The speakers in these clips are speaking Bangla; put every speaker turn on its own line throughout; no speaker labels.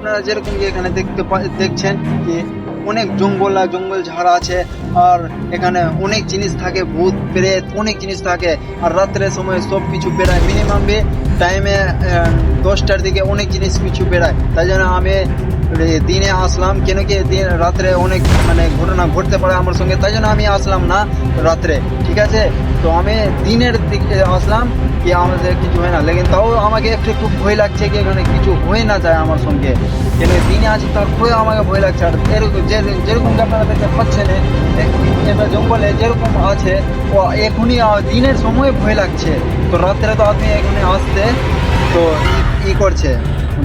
আপনারা যেরকম যে এখানে দেখছেন যে অনেক জঙ্গল ঝাড় আছে, আর এখানে অনেক জিনিস থাকে, ভূত প্রেত অনেক জিনিস থাকে। আর রাত্রের সময় সব কিছু বেড়ায়, মিনিমাম টাইমে 10টার দিকে অনেক জিনিস কিছু বেড়ায়। তাই জন্য আমি দিনে আসলাম, কেন কি রাত্রে অনেক মানে ঘটনা ঘটতে পারে আমার সঙ্গে, তাই জন্য আমি আসলাম না রাত্রে। ঠিক আছে, তো আমি দিনের দিকে আসলাম কি আমাদের কিছু হয় না, লেকিন তাও আমাকে একটু একটু ভয় লাগছে কি এখানে কিছু হয়ে না যায় আমার সঙ্গে। কেন দিনে আছে তারপরে আমাকে ভয় লাগছে। আর এরকম যেরকম আপনারা দেখতে পাচ্ছেন এবার জঙ্গলে যেরকম আছে, ও এখনই দিনের সময় ভয় লাগছে। তো রাত্রে তো আপনি এখানে আসতে তো করছে,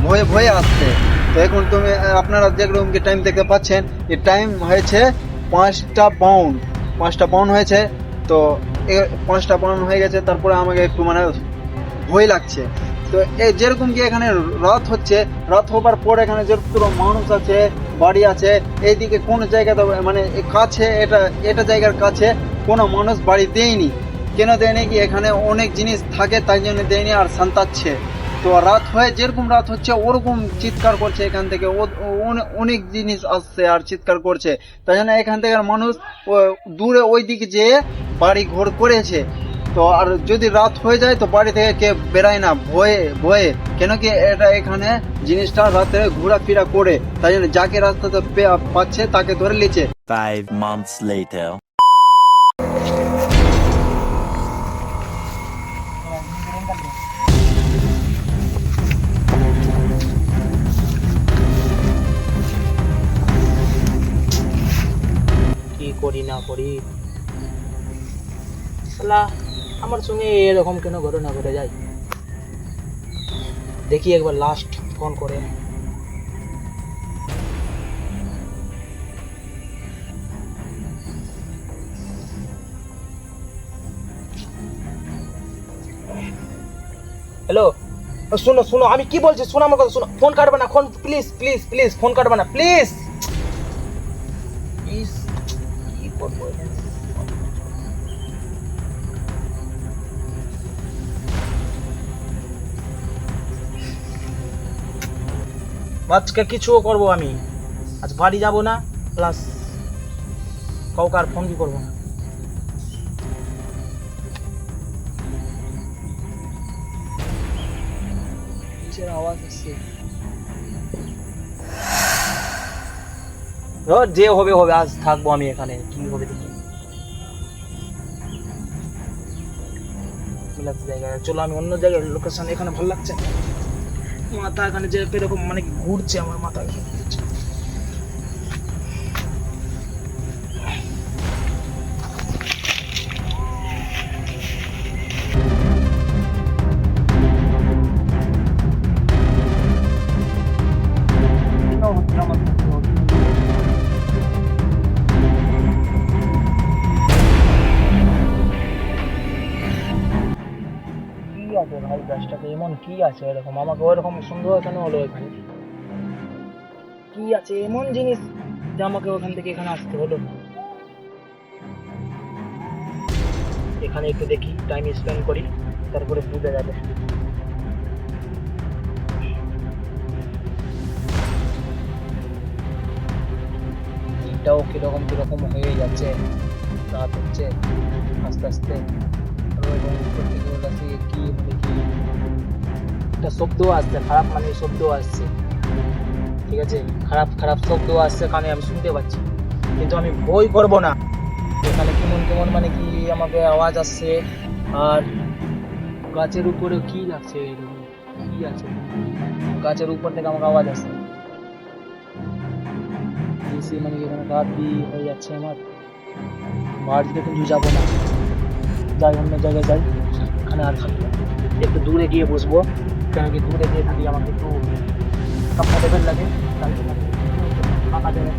ভয়ে ভয়ে আসছে। তো এখন তুমি আপনারা যেরকম কি টাইম দেখতে পাচ্ছেন, এই টাইম হয়েছে 5টা পাউন্ড, 5টা পাউন্ড হয়েছে। তো 5টা পাউন্ড হয়ে গেছে, তারপরে আমাকে একটু মানে ভয় লাগছে। তো যেরকম কি এখানে রাত হচ্ছে, রাত হবার পর এখানে যেরকম মানুষ আছে, বাড়ি আছে, এইদিকে কোন জায়গাতে মানে কাছে এটা এটা জায়গার কাছে কোনো মানুষ বাড়ি দেয়নি। কেন দেয়নি কি এখানে অনেক জিনিস থাকে তাই জন্য দেয়নি, আর সান্তাচ্ছে। তো রাত হয়ে যেরকম রাত হচ্ছে ওরকম চিৎকার করছে এখান থেকে, অনেক জিনিস আসছে আর চিৎকার করছে। তাই জন্য এখান থেকে মানুষ দূরে ওই দিকে যেয়ে বাড়ি ঘর করেছে। তো আর যদি রাত হয়ে যায় তো বাড়ি থেকে কে বেরায় না, ভয়ে ভয়ে। কেন কি এটা এখানে জিনিসটা রাতে ঘোরাফেরা করে, তাই জন্য যাকে রাস্তাতে পাচ্ছে তাকে ধরে লিছে।
5 months later.
কি করি না করি, শালা আমার সঙ্গে এরকম কেন ঘটনা ঘটে যায়। দেখি একবার লাস্ট ফোন করে। হ্যালো, শোনো শোনো আমি কি বলছি, শোনো আমার কথা শোনো। ফোন কাটবে না, phone please please please, phone কাটবে না প্লিজ। কি করবো এখানে? আজকে কিছুও করবো আমি, আজ বাড়ি যাব না, প্লাস কাউকে আর ফোন কি করবো না। কিসের আওয়াজ আসছে? যে হবে হবে, আজ থাকবো আমি এখানে, কি হবে দেখি। জায়গায় চলো, আমি অন্য জায়গায় লোকেশন, এখানে ভালো লাগছে না। মাথা এখানে যে এরকম মানে ঘুরছে আমার মাথা। কি আছে ভাই গাছটাতে, এমন কি আছে এরকম, আমাকে ওরকম সন্দেহ কেন হলো এখানে? কি আছে এমন জিনিস যে আমাকে ওখান থেকে এখানে আসতে হলো? এখানে একটু দেখি, টাইম স্পেন্ড করি, তারপরে বুঝে যাবে। দিনটাও কিরকম কিরকম হয়ে যাচ্ছে, রাত হচ্ছে আস্তে আস্তে। কি মানে কি একটা শব্দ আসছে, খারাপ মানে শব্দ আসছে, ঠিক আছে, খারাপ খারাপ শব্দ আসছে কানে, আমি শুনতে পাচ্ছি, কিন্তু আমি ভয় করবো না। এখানে কেমন কেমন মানে কি আমাকে আওয়াজ আসছে, আর গাছের উপরে কি লাগছে এরকম, কি আছে গাছের উপর থেকে আমাকে আওয়াজ আসছে। বেশি মানে কি এখানে রাত হয়ে যাচ্ছে আমার, বাড়িতে কিন্তু যাবো না, যাই অন্য জায়গায় যাই, এখানে আর থাকবো না। একটু দূরে গিয়ে বসবো, কেন কি দূরে গিয়ে যদি আমাকে একটু কমফোর্টেবল লাগে, তাই জন্য ফাঁকা জায়গায়